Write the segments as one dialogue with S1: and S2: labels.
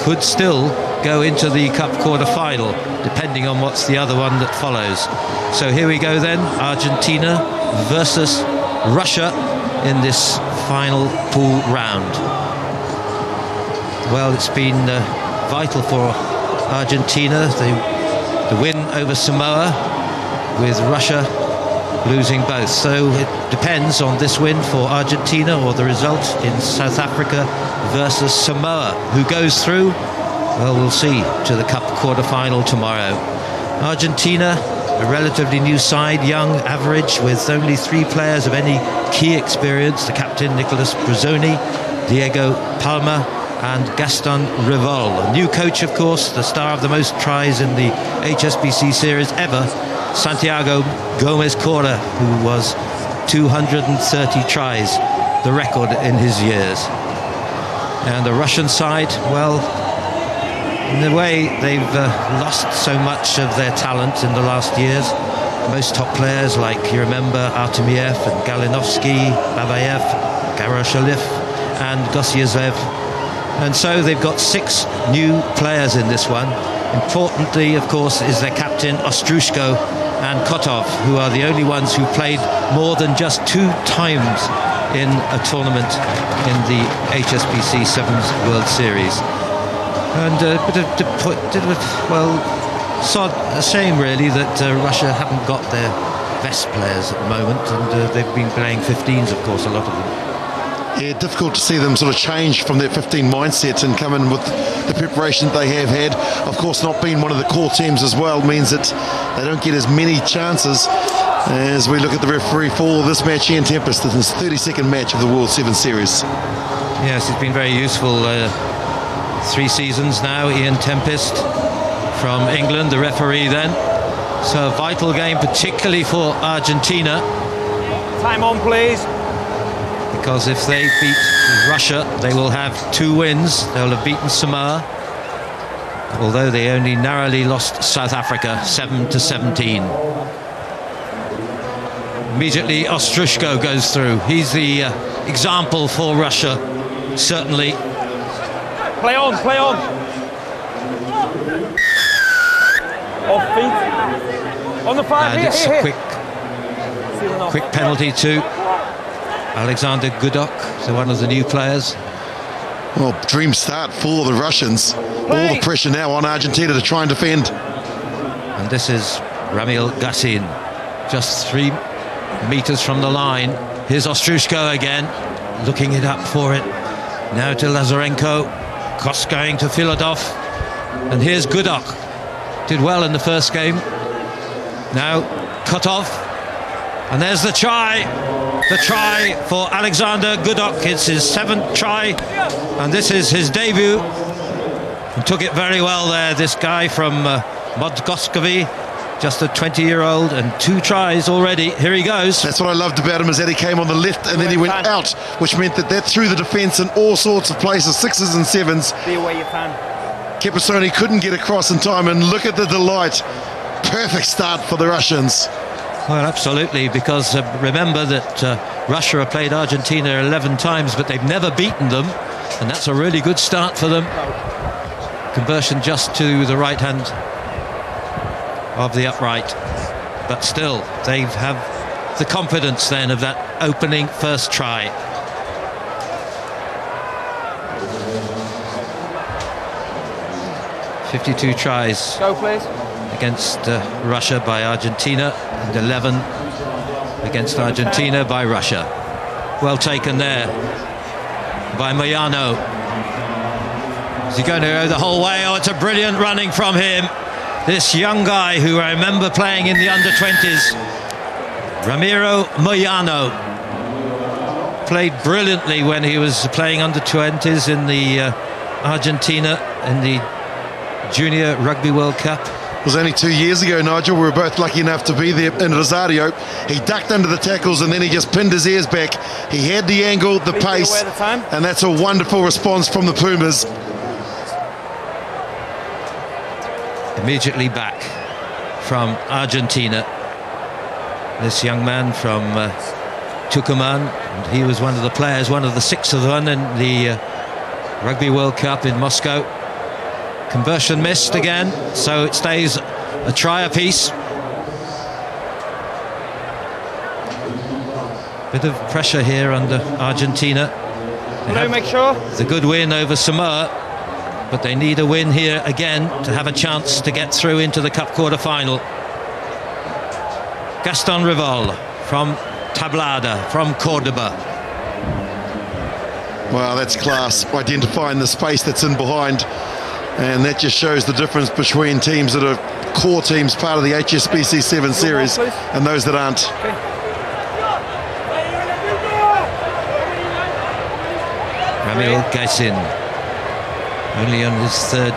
S1: could still go into the cup quarter-final, depending on what's the other one that follows. So here we go then, Argentina versus Russia in this final pool round. Well, it's been vital for Argentina, the win over Samoa, with Russia losing both. So it depends on this win for Argentina or the result in South Africa versus Samoa. Who goes through? Well, we'll see to the cup quarter-final tomorrow. Argentina, a relatively new side, young, average, with only 3 players of any key experience: the captain Nicolas Bruzzoni, Diego Palma and Gaston Rivol. A new coach, of course, the star of the most tries in the HSBC series ever, Santiago Gomez Cora, who was 230 tries, the record in his years. And the Russian side, well, in a way they've lost so much of their talent in the last years. Most top players, like you remember Artemiev and Galinovsky, Babayev, Garoshalif and Gosiezev. And so they've got 6 new players in this one. Importantly, of course, is their captain Ostrushko and Kotov, who are the only ones who played more than just 2 times in a tournament in the HSBC Sevens World Series. And a shame really that Russia haven't got their best players at the moment, and they've been playing 15s, of course, a lot of them.
S2: Yeah, difficult to see them sort of change from their 15 mindset and come in with the preparation that they have had. Of course, not being one of the core teams as well means that they don't get as many chances. As we look at the referee for this match, Ian Tempest, in his 32nd match of the World 7 Series.
S1: Yes, it's been very useful. 3 seasons now, Ian Tempest from England, the referee then. So a vital game, particularly for Argentina.
S3: Time on, please.
S1: Because if they beat Russia, they will have 2 wins. They'll have beaten Samoa, although they only narrowly lost South Africa 7-17. Immediately Ostrushko goes through. He's the example for Russia, certainly.
S3: Play on, play on. Off feet. On the 5,
S1: and
S3: here,
S1: it's
S3: here,
S1: a quick penalty to Alexander Gudok, so one of the new players.
S2: Well, dream start for the Russians. All the pressure now on Argentina to try and defend.
S1: And this is Ramil Gassin, just 3 meters from the line. Here's Ostrushko again, looking it up for it. Now to Lazarenko, cross going to Filadov. And here's Gudok, did well in the first game. Now Kotov, and there's the try. The try for Alexander Gudok. It's his 7th try, and this is his debut. He took it very well there, this guy from Modgoskovi, just a 20-year-old, and 2 tries already. Here he goes.
S2: That's what I loved about him, is that he came on the left and then he went out, which meant that threw the defence in all sorts of places, 6s and 7s.
S3: Be away, you fan.
S2: Kepasoni couldn't get across in time, and look at the delight. Perfect start for the Russians.
S1: Well, absolutely, because remember that Russia have played Argentina 11 times, but they've never beaten them, and that's a really good start for them. Conversion just to the right hand of the upright, but still, they have the confidence then of that opening first try. "52 tries
S3: Go, please.
S1: against Russia by Argentina, and 11 against Argentina by Russia." Well taken there by Moyano. Is he going to go the whole way? Oh, it's a brilliant running from him. This young guy who I remember playing in the under-20s, Ramiro Moyano, played brilliantly when he was playing under-20s in the Argentina in the Junior Rugby World Cup.
S2: It was only 2 years ago, Nigel. We were both lucky enough to be there in Rosario. He ducked under the tackles and then he just pinned his ears back. He had the angle, the pace, and that's a wonderful response from the Pumas.
S1: Immediately back from Argentina, this young man from Tucumán, and he was one of the players, one of the 6 of them in the Rugby World Cup in Moscow. Conversion missed again, so it stays a try apiece. Bit of pressure here under Argentina.
S3: Make sure.
S1: It's a good win over Samoa, but they need a win here again to have a chance to get through into the Cup quarter-final. Gaston Rival from Tablada, from Cordoba.
S2: Wow, that's class, identifying the space that's in behind. And that just shows the difference between teams that are core teams, part of the HSBC 7 series, and those that aren't.
S3: Okay.
S1: Ramil Gaisin, only on his third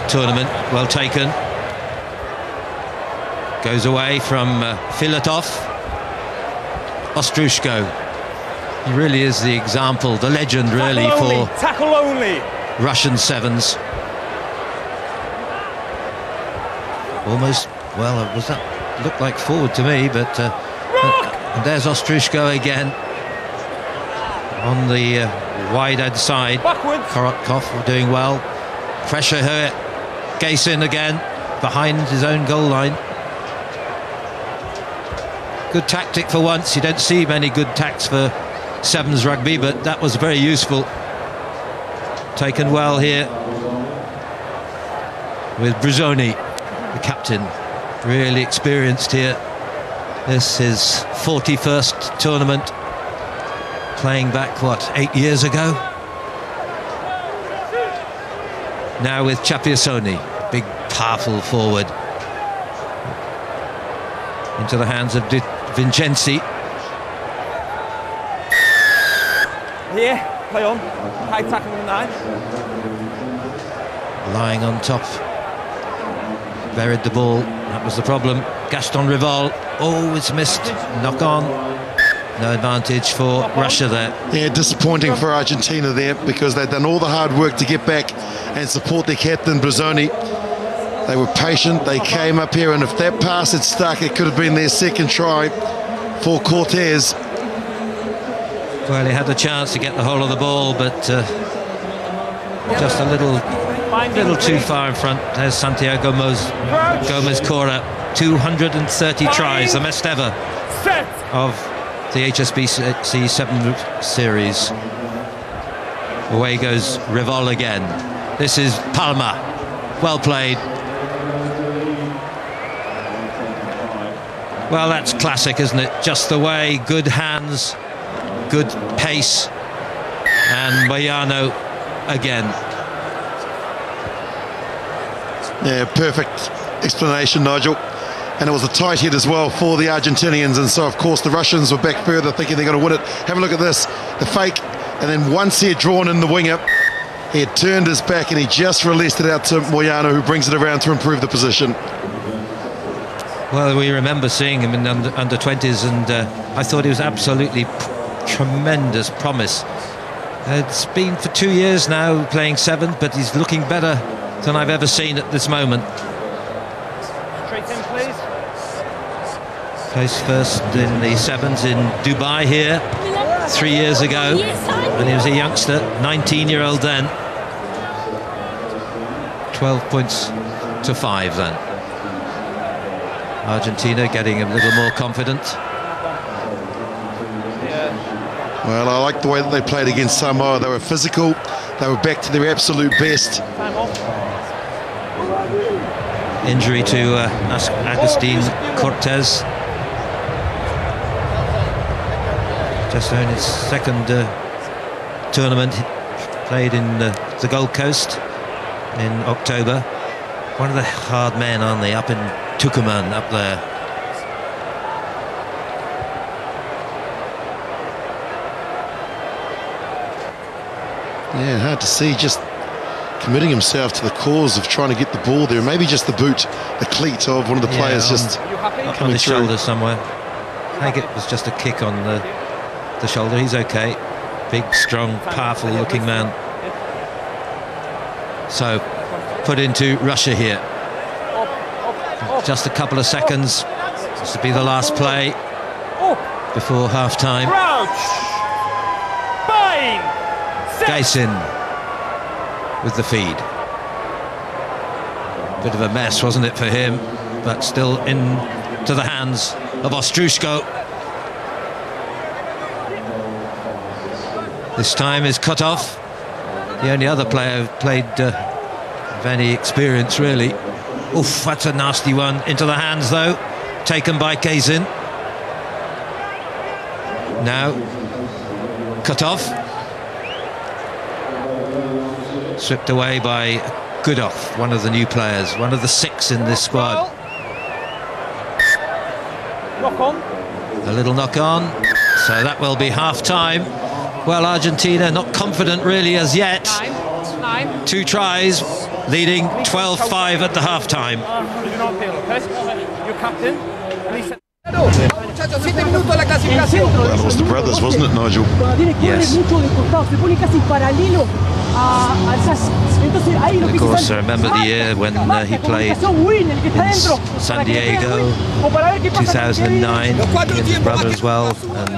S1: tournament, well taken. Goes away from Filatov. Ostrushko. He really is the example, the legend really for
S3: tackle only.
S1: Russian sevens. Almost, well, was that looked like forward to me, but and there's Ostrushko again on the wide outside.
S3: Backwards.
S1: Korotkov doing well. Pressure here. Gaisin again behind his own goal line. Good tactic for once. You don't see many good tacks for sevens rugby, but that was very useful. Taken well here with Bruzzoni, the captain, really experienced here. This is his 41st tournament, playing back, what, 8 years ago? Now with Chapiasoni, big, powerful forward. Into the hands of Vincenzi.
S3: Here, play on. High tackle on the 9.
S1: Lying on top. Buried the ball, that was the problem. Gaston Rival, oh, it's missed. Knock on. No advantage for Russia there.
S2: Yeah, disappointing for Argentina there, because they'd done all the hard work to get back and support their captain, Bruzzoni. They were patient, they came up here, and if that pass had stuck, it could have been their second try for Cortez.
S1: Well, he had the chance to get the whole of the ball, but just a little too far in front. There's Santiago Gomez Cora, 230 tries, the best ever of the HSBC 7 series. Away goes Rival again. This is Palma. Well played. Well, that's classic, isn't it? Just the way, good hands, good pace, and Mohicanos again.
S2: Yeah, perfect explanation, Nigel. And it was a tight hit as well for the Argentinians, and so of course the Russians were back further thinking they're going to win it. Have a look at this, the fake, and then once he had drawn in the winger, he had turned his back and he just released it out to Mohicanos, who brings it around to improve the position.
S1: Well, we remember seeing him in under 20s, and I thought he was absolutely tremendous promise. It's been for 2 years now playing 7, but he's looking better than I've ever seen at this moment.
S3: Straight in, please.
S1: Placed first in the 7s in Dubai here 3 years ago, and he was a youngster, 19-year-old then. 12 points to 5 then. Argentina getting a little more confident.
S2: Well, I like the way that they played against Samoa. They were physical, they were back to their absolute best.
S1: Injury to Agustin Cortez. Just on his second tournament, played in the Gold Coast in October. One of the hard men, aren't they, up in Tucumán, up there.
S2: Yeah, hard to see, just committing himself to the cause of trying to get the ball there. Maybe just the boot, the cleat of one of the players just
S1: up on his shoulder somewhere. I think it was just a kick on the shoulder. He's okay. Big, strong, powerful looking man. So, put into Russia here. Just a couple of seconds. This will be the last play before half-time. Gaisin with the feed. Bit of a mess, wasn't it, for him? But still into the hands of Ostrushko. This time is cut off. The only other player who played of any experience, really. Oof, that's a nasty one. Into the hands, though. Taken by Kazin. Now, cut off. Swept away by Goodoff, one of the new players, one of the 6 in this squad.
S3: Knock on.
S1: A little knock on, so that will be half-time. Well, Argentina not confident really as yet.
S3: 9.
S1: 2 tries, leading 12-5 at the half-time.
S3: Your captain.
S2: Well, it was the brothers, wasn't it, Nigel?
S1: Yes. Of course, I remember the year when he played in San Diego, 2009, his brother as well, and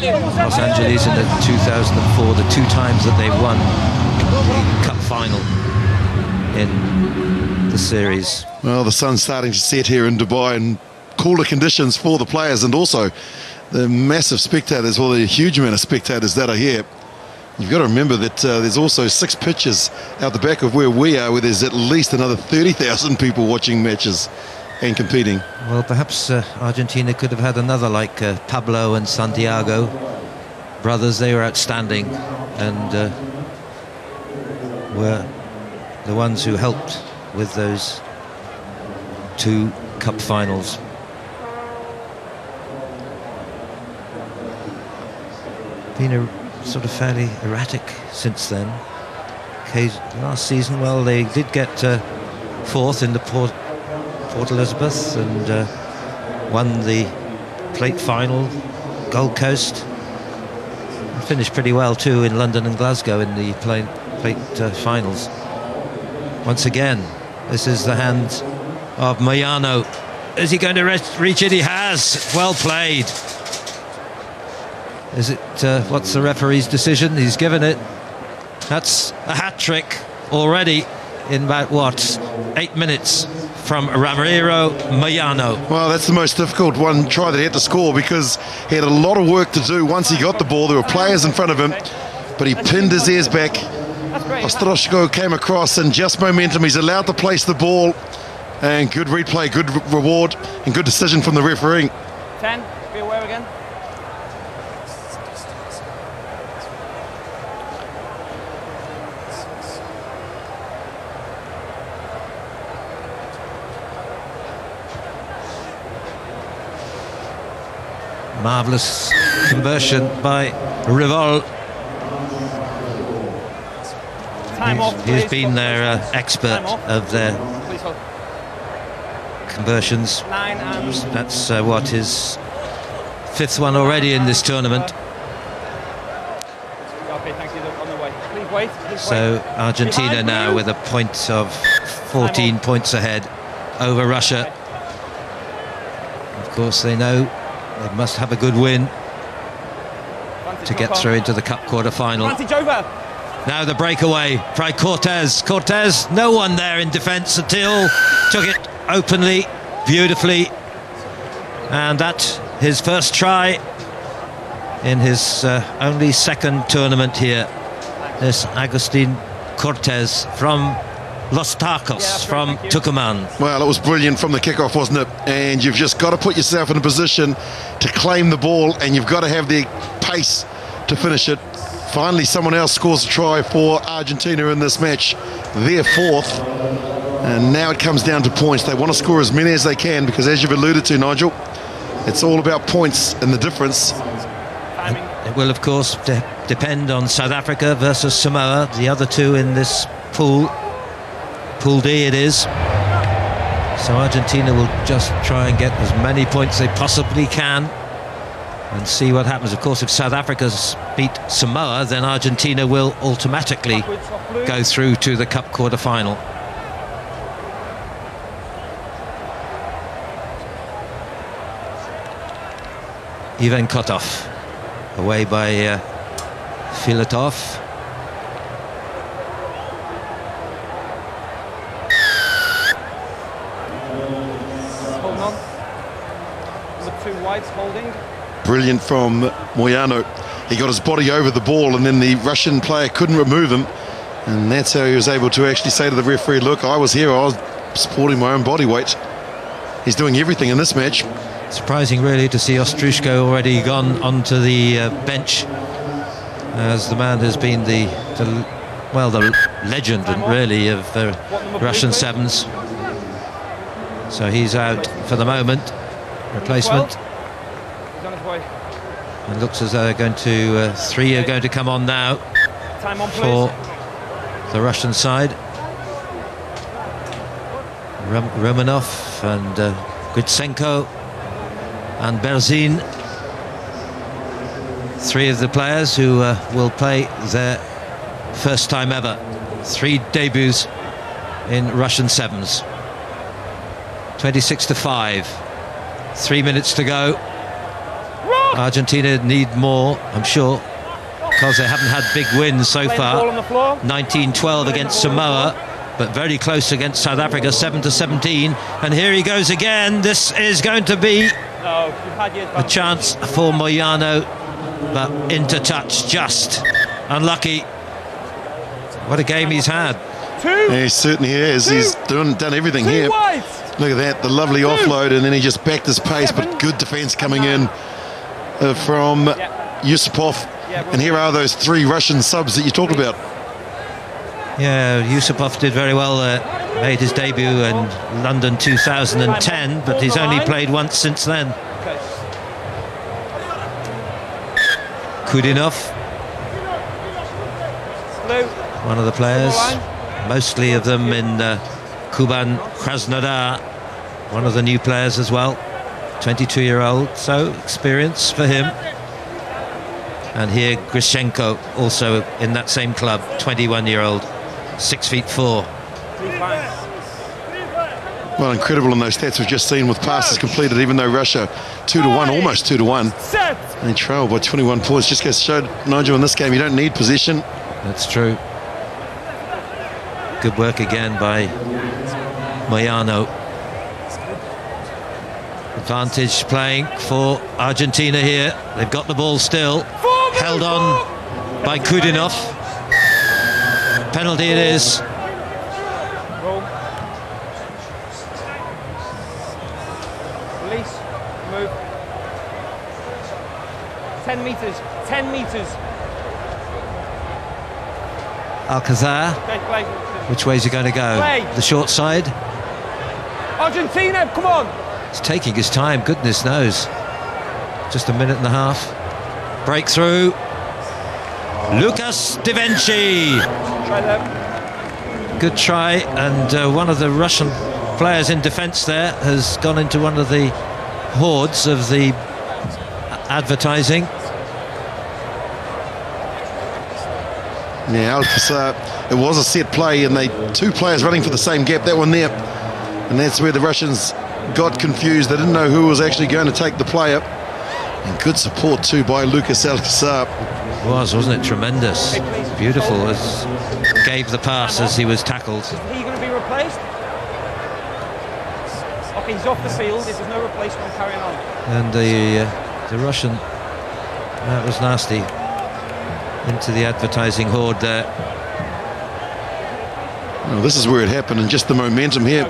S1: in Los Angeles in 2004, the 2 times that they won the Cup final in the series.
S2: Well, the sun's starting to set here in Dubai, and cooler conditions for the players, and also the massive spectators, or the huge amount of spectators that are here. You've got to remember that there's also 6 pitches out the back of where we are, where there's at least another 30,000 people watching matches and competing.
S1: Well, perhaps Argentina could have had another like Pablo and Santiago brothers. They were outstanding and were the ones who helped with those 2 cup finals. Been a sort of fairly erratic since then. Last season, well, they did get 4th in the Port Elizabeth and won the plate final, Gold Coast. Finished pretty well too in London and Glasgow in the plate finals. Once again, this is the hand of Mohicanos. Is he going to reach it? He has. Well played. Is it, what's the referee's decision? He's given it. That's a hat-trick already in about, what, 8 minutes from Ramiro Mohicanos.
S2: Well, that's the most difficult one try that he had to score, because he had a lot of work to do once he got the ball. There were players in front of him, but he pinned his ears back. Ostrushko came across, and just momentum. He's allowed to place the ball, and good replay, good reward, and good decision from the referee.
S3: 10, be aware again.
S1: Marvellous conversion by Rivol. He's been their expert of their conversions. That's what, his 5th one already in this tournament. So Argentina now with a point of 14 points ahead over Russia. Of course, they know they must have a good win to get through into the cup quarter-final. Now the breakaway by Cortez. Cortez, no one there in defence until took it openly, beautifully. And that, his first try in his only 2nd tournament here. This Agustin Cortez from Los Tacos, from Tucumán.
S2: Well, it was brilliant from the kickoff, wasn't it? And you've just got to put yourself in a position to claim the ball, and you've got to have the pace to finish it. Finally, someone else scores a try for Argentina in this match, their 4th. And now it comes down to points. They want to score as many as they can, because as you've alluded to, Nigel, it's all about points and the difference.
S1: It will, of course, depend on South Africa versus Samoa, the other 2 in this pool. Pool D it is. So Argentina will just try and get as many points they possibly can and see what happens. Of course, if South Africa beat Samoa, then Argentina will automatically go through to the cup quarter-final. Ivan Kotov, away by Filatov.
S3: White's holding.
S2: Brilliant from Mohicanos. He got his body over the ball and then the Russian player couldn't remove him. And that's how he was able to actually say to the referee, look, I was here, I was supporting my own body weight. He's doing everything in this match.
S1: Surprising, really, to see Ostrushko already gone onto the bench, as the man has been the legend, and really, of Russian sevens. So he's out for the moment. Replacement.
S3: He's on his way.
S1: And looks as though they're going to 3 are going to come on now.
S3: Time on,
S1: for the Russian side. Romanov and Gritsenko and Berzin, 3 of the players who will play their first time ever. 3 debuts in Russian sevens. 26-5. 3 minutes to go. Argentina need more, I'm sure, because they haven't had big wins so far. 19-12 against Samoa, but very close against South Africa, 7-17. And here he goes again. This is going to be a chance for Mohicanos, but into touch, just unlucky. What a game he's had.
S2: Yeah, he certainly has. He's done everything here. Look at that, the lovely offload, and then he just backed his pace, but good defence coming in from Yusupov. And here are those 3 Russian subs that you talked about.
S1: Yeah, Yusupov did very well there. Made his debut in London 2010, but he's only played once since then. Kudinov, one of the players, mostly of them in Kuban Krasnodar, one of the new players as well, 22-year-old, so experience for him. And here Grishenko, also in that same club, 21-year-old, 6'4".
S2: Well, incredible in those stats we've just seen with passes completed, even though Russia 2-1, almost 2-1. And they trail by 21 points. Just goes to show, Nigel, in this game, you don't need possession.
S1: That's true. Good work again by Mohicanos. Advantage playing for Argentina here. They've got the ball still. Held on by Kudinov. Penalty it is.
S3: Release. Move. 10 metres. 10 metres.
S1: Alcazar. Which way is he going to go? The short side.
S3: Argentina, come on.
S1: He's taking his time, goodness knows. Just a minute and a half. Breakthrough. Lucas Divenci.
S3: Try that.
S1: Good try, and one of the Russian players in defence there has gone into one of the hordes of the advertising.
S2: Yeah, Alcazar, it was a set play, and 2 players running for the same gap, that one there. And that's where the Russians got confused. They didn't know who was actually going to take the player. And good support too by Lucas Alcazar.
S1: Wasn't it tremendous? Beautiful. Gave the pass as he was tackled.
S3: Is he going to be replaced? Okay, he's off the field. If there's no replacement, carrying on.
S1: And the Russian, that was nasty. Into the advertising horde there.
S2: Well, this is where it happened, and just the momentum here.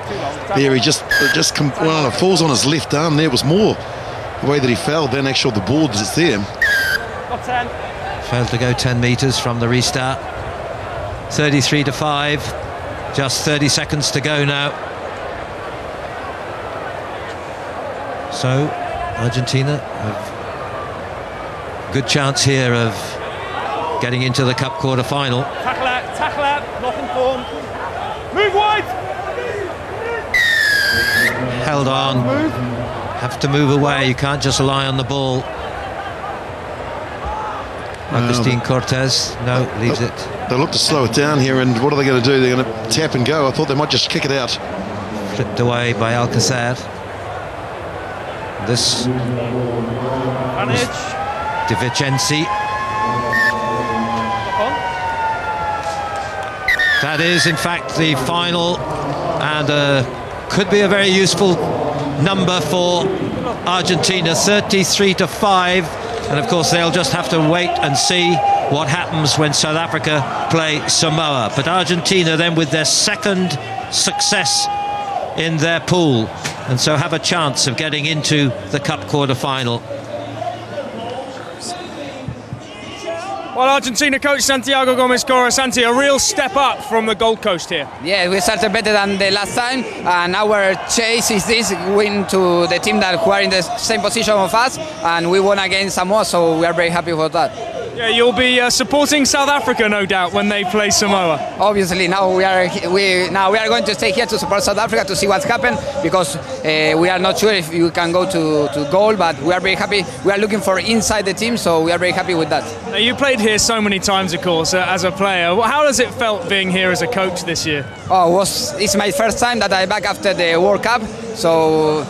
S2: There, he just falls on his left arm. There was more the way that he fell than actually the board that's there.
S3: Got 10.
S1: Failed to go 10 metres from the restart. 33-5. Just 30 seconds to go now. So Argentina have a good chance here of getting into the cup quarter-final.
S3: Tackle out, not informed. Move wide!
S1: Held on.
S3: Move.
S1: Have to move away, you can't just rely on the ball. Agustin Cortez, no, leaves it.
S2: They look to slow it down here, and what are they going to do? They're going to tap and go. I thought they might just kick it out.
S1: Flipped away by Alcazar. This Divicenzi. That is in fact the final, and could be a very useful number for Argentina, 33-5, and of course they'll just have to wait and see what happens when South Africa play Samoa. But Argentina then with their second success in their pool, and so have a chance of getting into the Cup quarter-final.
S3: Well, Argentina coach Santiago Gomez-Cora, Santi, a real step up from the Gold Coast here.
S4: Yeah, we started better than the last time, and our chase is this win to the team that who are in the same position of us, and we won against Samoa, so we are very happy for that.
S3: Yeah, you'll be supporting South Africa, no doubt, when they play Samoa.
S4: Obviously, now we are going to stay here to support South Africa to see what's happened, because we are not sure if we can go to goal, but we are very happy. We are looking for inside the team, so we are very happy with that.
S3: Now, you played here so many times, of course, as a player. How has it felt being here as a coach this year?
S4: Oh, it's my first time that I'm back after the World Cup, so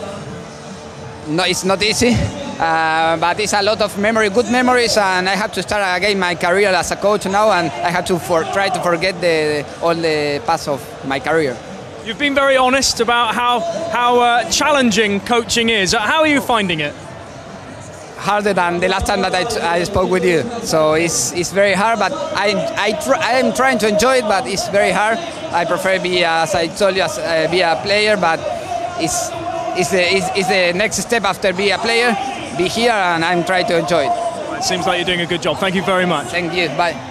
S4: no, it's not easy. But it's a lot of good memories, and I have to start again my career as a coach now, and I have to try to forget all the past of my career.
S3: You've been very honest about how challenging coaching is. How are you finding it?
S4: Harder than the last time that I spoke with you. So it's very hard, but I am trying to enjoy it, but it's very hard. I prefer be, as I told you, be a player, but it's the next step after be a player. Be here, and I'm trying to enjoy it.
S3: It seems like you're doing a good job. Thank you very much.
S4: Thank you. Bye.